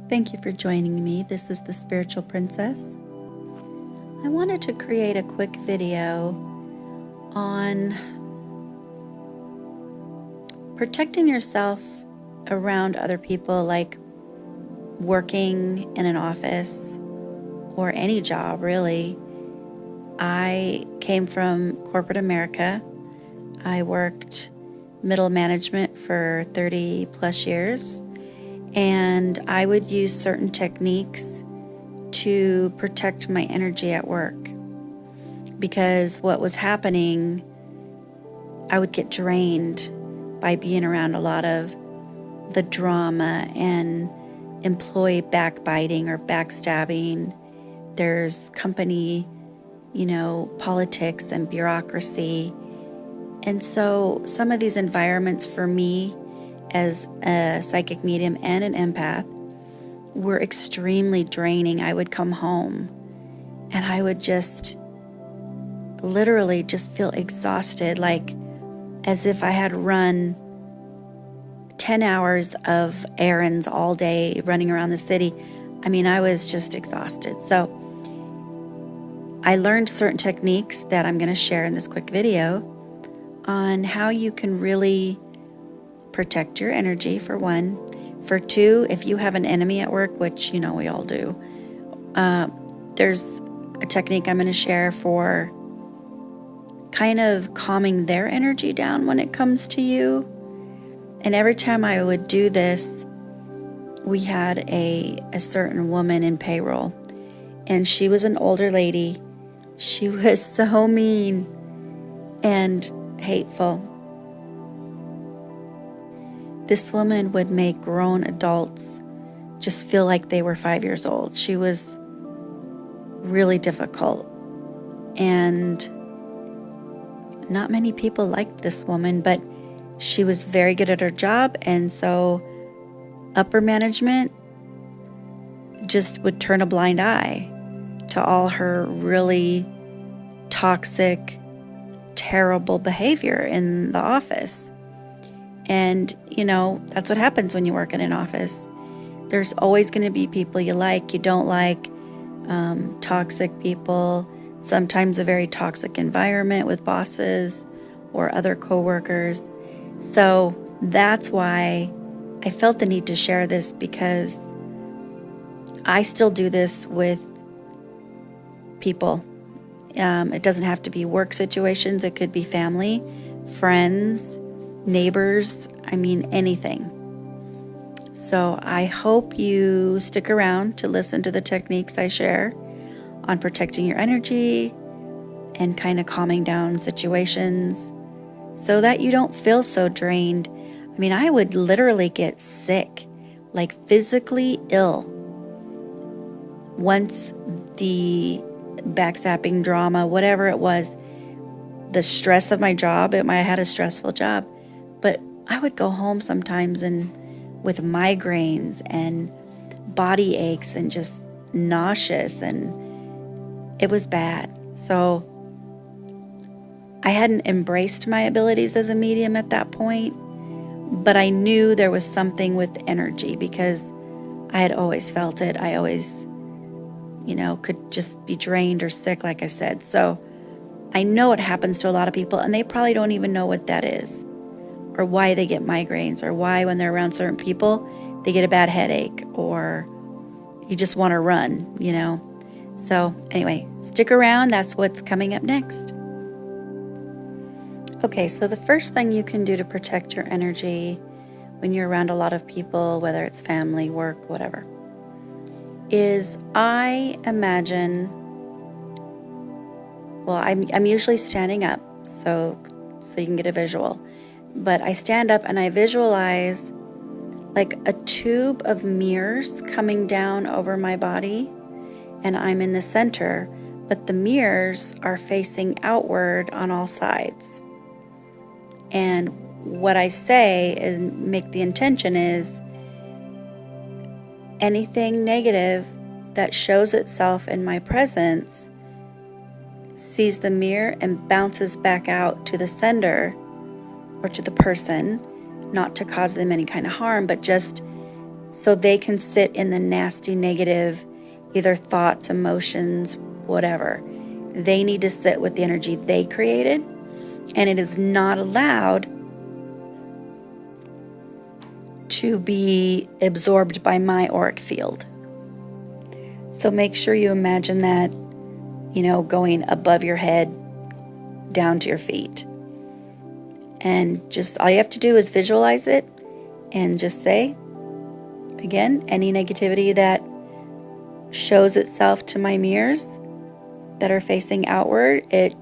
Thank you for joining me. This is the Spiritual Princess. I wanted to create a quick video on protecting yourself around other people, like working in an office or any job, really. I came from corporate America. I worked middle management for 30 plus years. And I would use certain techniques to protect my energy at work, because what was happening, I would get drained by being around a lot of the drama and employee backbiting or backstabbing. There's company, politics and bureaucracy. And so some of these environments for me, as a psychic medium and an empath, were extremely draining. I would come home and I would just literally just feel exhausted, like as if I had run 10 hours of errands all day running around the city. I was just exhausted. So I learned certain techniques that I'm going to share in this quick video on how you can really protect your energy, for one. For two, if you have an enemy at work, which we all do, there's a technique I'm going to share for kind of calming their energy down when it comes to you. And every time I would do this, we had a certain woman in payroll, and she was an older lady. She was so mean and hateful. This woman would make grown adults just feel like they were 5 years old. She was really difficult, and not many people liked this woman, but she was very good at her job, and so upper management just would turn a blind eye to all her really toxic, terrible behavior in the office. And, that's what happens when you work in an office. There's always going to be people you like, you don't like, toxic people, sometimes a very toxic environment with bosses or other coworkers. So that's why I felt the need to share this, because I still do this with people. It doesn't have to be work situations. It could be family, friends, neighbors, anything. So I hope you stick around to listen to the techniques I share on protecting your energy and kind of calming down situations so that you don't feel so drained. I would literally get sick, like physically ill, once the backstabbing drama, whatever it was, the stress of my job. I had a stressful job. But I would go home sometimes and with migraines and body aches and just nauseous, and it was bad. So I hadn't embraced my abilities as a medium at that point, but I knew there was something with energy, because I had always felt it. I always, could just be drained or sick, like I said. So I know it happens to a lot of people, and they probably don't even know what that is, or why they get migraines, or why when they're around certain people, they get a bad headache, or you just want to run, So anyway, stick around. That's what's coming up next. Okay, so the first thing you can do to protect your energy when you're around a lot of people, whether it's family, work, whatever, is I imagine, I'm usually standing up, so you can get a visual. But I stand up and I visualize like a tube of mirrors coming down over my body, and I'm in the center, but the mirrors are facing outward on all sides. And what I say and make the intention is anything negative that shows itself in my presence sees the mirror and bounces back out to the sender or to the person, not to cause them any kind of harm, but just so they can sit in the nasty, negative, either thoughts, emotions, whatever. They need to sit with the energy they created, and it is not allowed to be absorbed by my auric field. So make sure you imagine that, going above your head down to your feet. And just all you have to do is visualize it and just say, again, any negativity that shows itself to my mirrors that are facing outward, it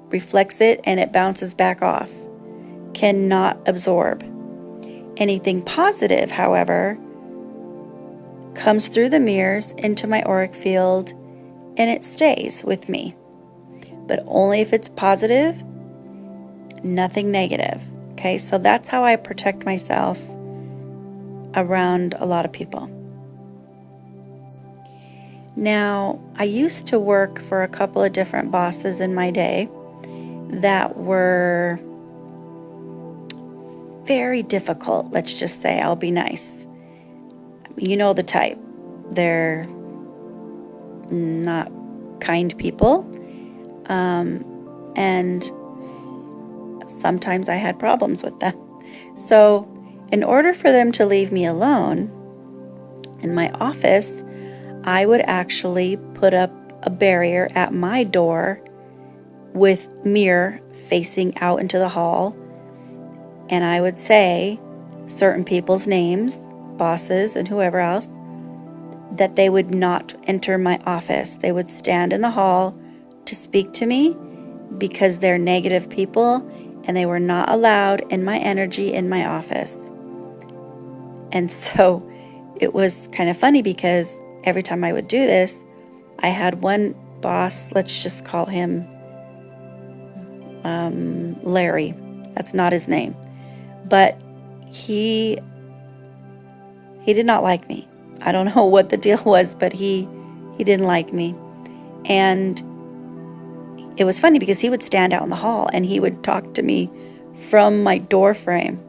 reflects it and it bounces back off. Cannot absorb. Anything positive, however, comes through the mirrors into my auric field and it stays with me. But only if it's positive, nothing negative. Okay, so that's how I protect myself around a lot of people. Now, I used to work for a couple of different bosses in my day that were very difficult. Let's just say, I'll be nice. You know the type. They're not kind people. And sometimes I had problems with them. So in order for them to leave me alone in my office, I would actually put up a barrier at my door with mirror facing out into the hall. And I would say certain people's names, bosses and whoever else, that they would not enter my office. They would stand in the hall to speak to me because they're negative people and they were not allowed in my energy in my office. And so it was kind of funny because every time I would do this, I had one boss, let's just call him Larry. That's not his name. But he did not like me. I don't know what the deal was, but he didn't like me. And it was funny because he would stand out in the hall and he would talk to me from my door frame.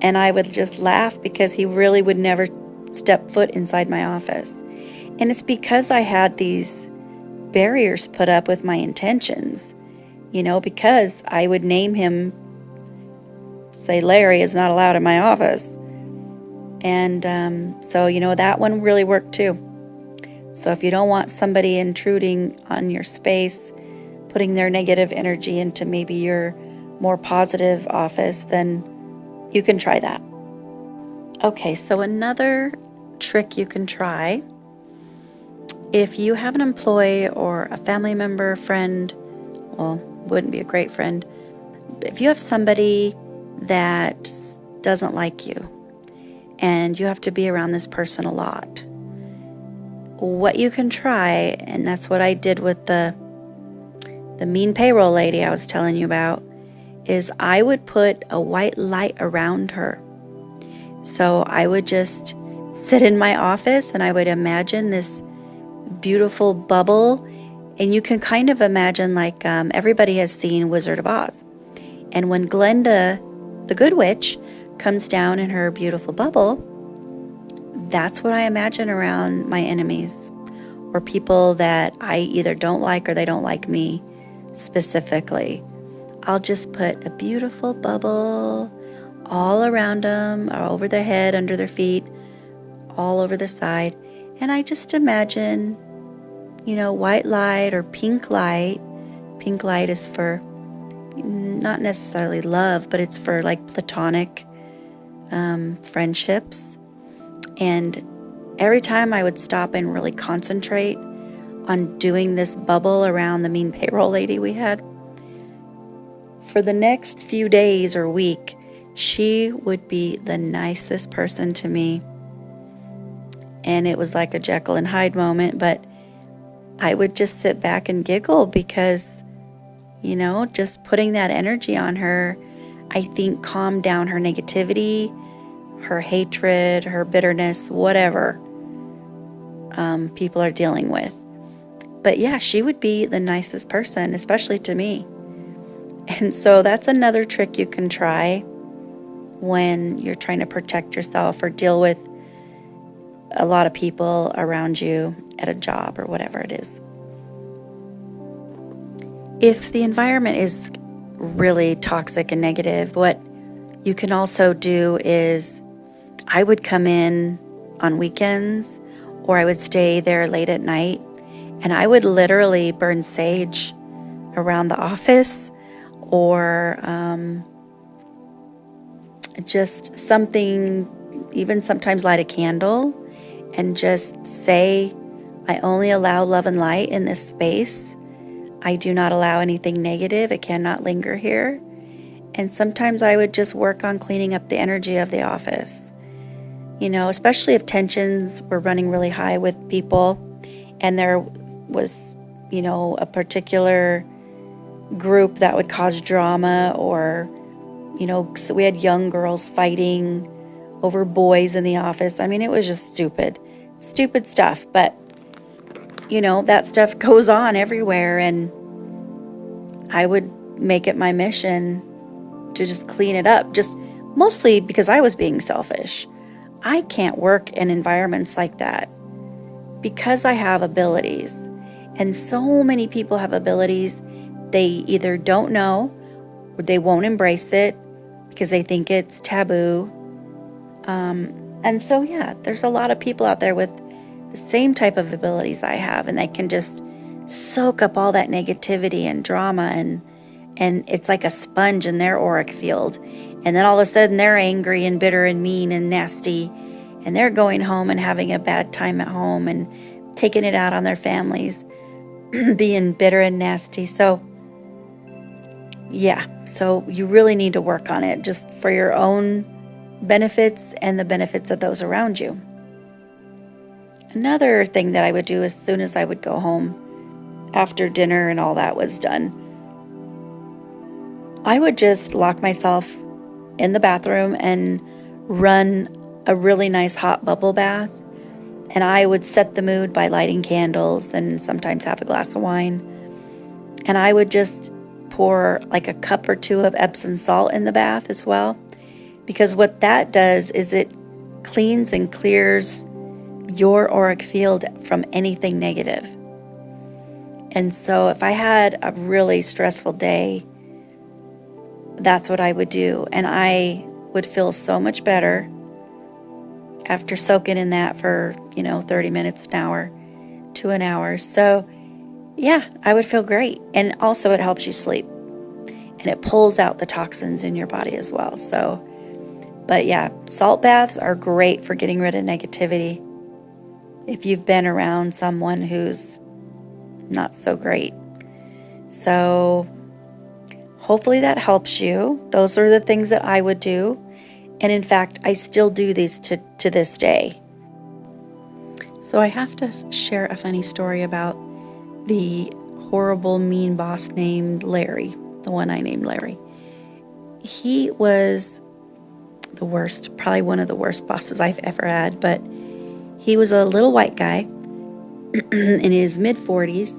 And I would just laugh because he really would never step foot inside my office. And it's because I had these barriers put up with my intentions, because I would name him, say Larry is not allowed in my office. And so, that one really worked too. So if you don't want somebody intruding on your space, putting their negative energy into maybe your more positive office, then you can try that. Okay, so another trick you can try, if you have an employee or a family member, friend, well, wouldn't be a great friend, if you have somebody that doesn't like you and you have to be around this person a lot, what you can try, and that's what I did with the mean payroll lady I was telling you about, is I would put a white light around her. So I would just sit in my office and I would imagine this beautiful bubble. And you can kind of imagine like everybody has seen Wizard of Oz. And when Glenda, the good witch, comes down in her beautiful bubble, that's what I imagine around my enemies or people that I either don't like or they don't like me specifically. I'll just put a beautiful bubble all around them, over their head, under their feet, all over the side. And I just imagine, white light or pink light. Pink light is for not necessarily love, but it's for like platonic friendships. And every time I would stop and really concentrate on doing this bubble around the mean payroll lady we had, for the next few days or week, she would be the nicest person to me. And it was like a Jekyll and Hyde moment, but I would just sit back and giggle because, just putting that energy on her, I think calmed down her negativity, her hatred, her bitterness, whatever people are dealing with. But yeah, she would be the nicest person, especially to me. And so that's another trick you can try. when you're trying to protect yourself or deal with a lot of people around you at a job or whatever it is. If the environment is really toxic and negative, what you can also do is I would come in on weekends, or I would stay there late at night, and I would literally burn sage around the office, or just something, even sometimes light a candle and just say, I only allow love and light in this space. I do not allow anything negative. It cannot linger here. And sometimes I would just work on cleaning up the energy of the office. Especially if tensions were running really high with people and there was, a particular group that would cause drama, or, so we had young girls fighting over boys in the office. I mean, it was just stupid stuff. But, that stuff goes on everywhere. And I would make it my mission to just clean it up, just mostly because I was being selfish. I can't work in environments like that because I have abilities. And so many people have abilities. They either don't know or they won't embrace it because they think it's taboo. And so, there's a lot of people out there with the same type of abilities I have, and they can just soak up all that negativity and drama, and it's like a sponge in their auric field. And then all of a sudden they're angry and bitter and mean and nasty, and they're going home and having a bad time at home and taking it out on their families, being bitter and nasty. So you really need to work on it just for your own benefits and the benefits of those around you. Another thing that I would do as soon as I would go home after dinner and all that was done, I would just lock myself in the bathroom and run a really nice hot bubble bath. And I would set the mood by lighting candles and sometimes have a glass of wine. And I would just pour like a cup or two of Epsom salt in the bath as well. Because what that does is it cleans and clears your auric field from anything negative. And so if I had a really stressful day, that's what I would do. And I would feel so much better after soaking in that for, 30 minutes, an hour to an hour. So I would feel great. And also it helps you sleep and it pulls out the toxins in your body as well. So, but salt baths are great for getting rid of negativity if you've been around someone who's not so great. So hopefully that helps you. Those are the things that I would do. And in fact, I still do these to this day. So I have to share a funny story about the horrible, mean boss named Larry, the one I named Larry. He was the worst, probably one of the worst bosses I've ever had, but he was a little white guy in his mid-40s,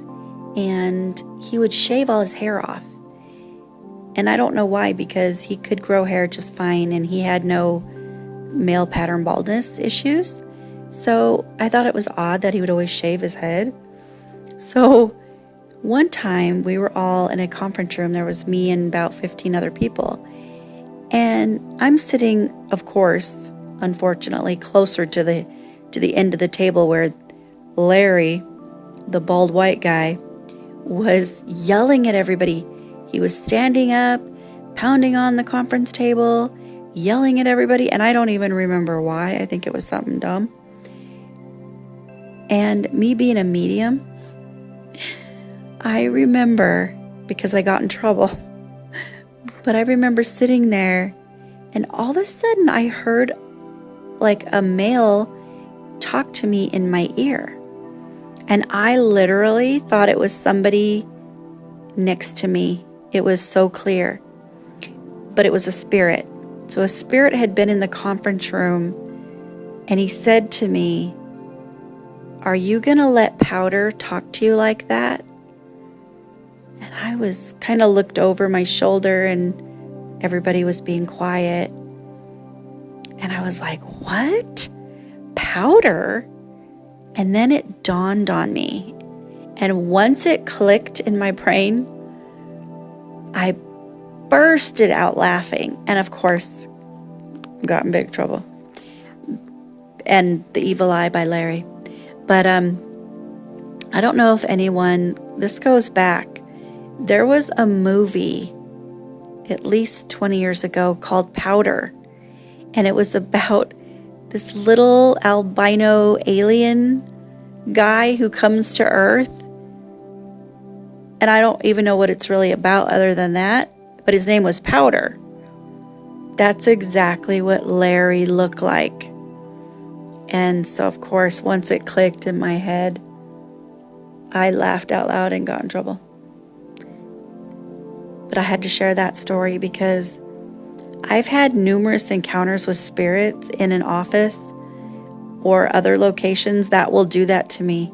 and he would shave all his hair off. And I don't know why, because he could grow hair just fine and he had no male pattern baldness issues. So I thought it was odd that he would always shave his head. So one time we were all in a conference room. There was me and about 15 other people. And I'm sitting, of course, unfortunately, closer to the end of the table where Larry, the bald white guy, was yelling at everybody. He was standing up, pounding on the conference table, yelling at everybody, and I don't even remember why. I think it was something dumb. And me being a medium, I remember, because I got in trouble, but I remember sitting there, and all of a sudden I heard like a male talk to me in my ear. And I literally thought it was somebody next to me. It was so clear. But it was a spirit. So a spirit had been in the conference room, and he said to me, "Are you going to let Powder talk to you like that?" And I was kind of looked over my shoulder, and everybody was being quiet. I was like, what? Powder? And then it dawned on me. And once it clicked in my brain, I bursted out laughing. And of course, got in big trouble. And The Evil Eye by Larry. But I don't know if anyone, this goes back. There was a movie at least 20 years ago called Powder. And it was about this little albino alien guy who comes to Earth. And I don't even know what it's really about other than that. But his name was Powder. That's exactly what Larry looked like. And so, of course, once it clicked in my head, I laughed out loud and got in trouble. But I had to share that story because I've had numerous encounters with spirits in an office or other locations that will do that to me.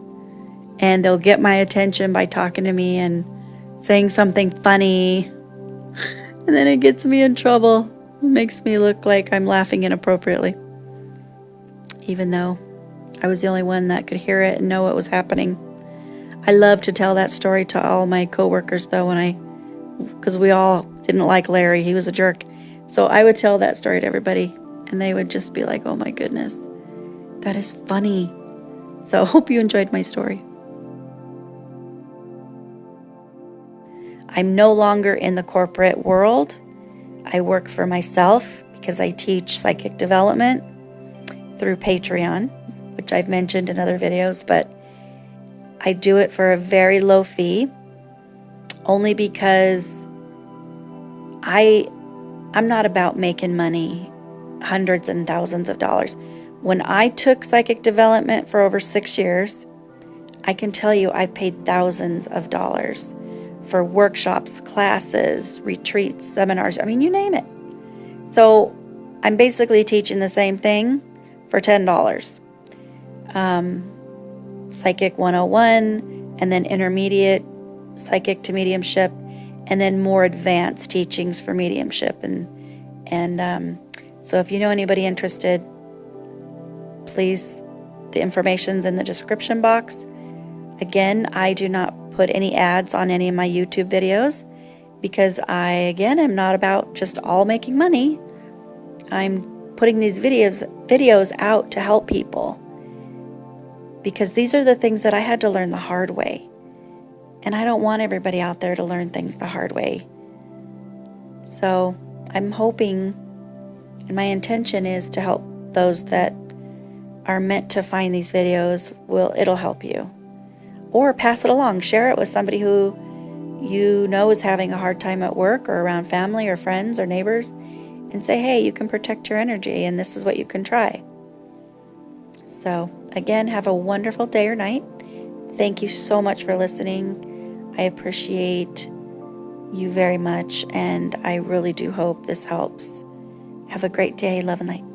And they'll get my attention by talking to me and saying something funny. And then it gets me in trouble. It makes me look like I'm laughing inappropriately. Even though I was the only one that could hear it and know what was happening. I love to tell that story to all my coworkers though, because we all didn't like Larry. He was a jerk. So I would tell that story to everybody and they would just be like, oh my goodness, that is funny. So I hope you enjoyed my story. I'm no longer in the corporate world. I work for myself because I teach psychic development through Patreon, which I've mentioned in other videos, but I do it for a very low fee, only because I'm not about making money, hundreds and thousands of dollars. When I took psychic development for over 6 years, I can tell you I paid thousands of dollars for workshops, classes, retreats, seminars, I mean, you name it. So I'm basically teaching the same thing for $10. Psychic 101, and then intermediate psychic to mediumship, and then more advanced teachings for mediumship. And so if you know anybody interested, please, the information's in the description box. Again, I do not put any ads on any of my YouTube videos because am not about just all making money. I'm putting these videos out to help people because these are the things that I had to learn the hard way. And I don't want everybody out there to learn things the hard way. So I'm hoping, and my intention is to help those that are meant to find these videos. It'll help you. Or pass it along. Share it with somebody who you know is having a hard time at work or around family or friends or neighbors. And say, hey, you can protect your energy and this is what you can try. So again, have a wonderful day or night. Thank you so much for listening. I appreciate you very much, and I really do hope this helps. Have a great day. Love and light.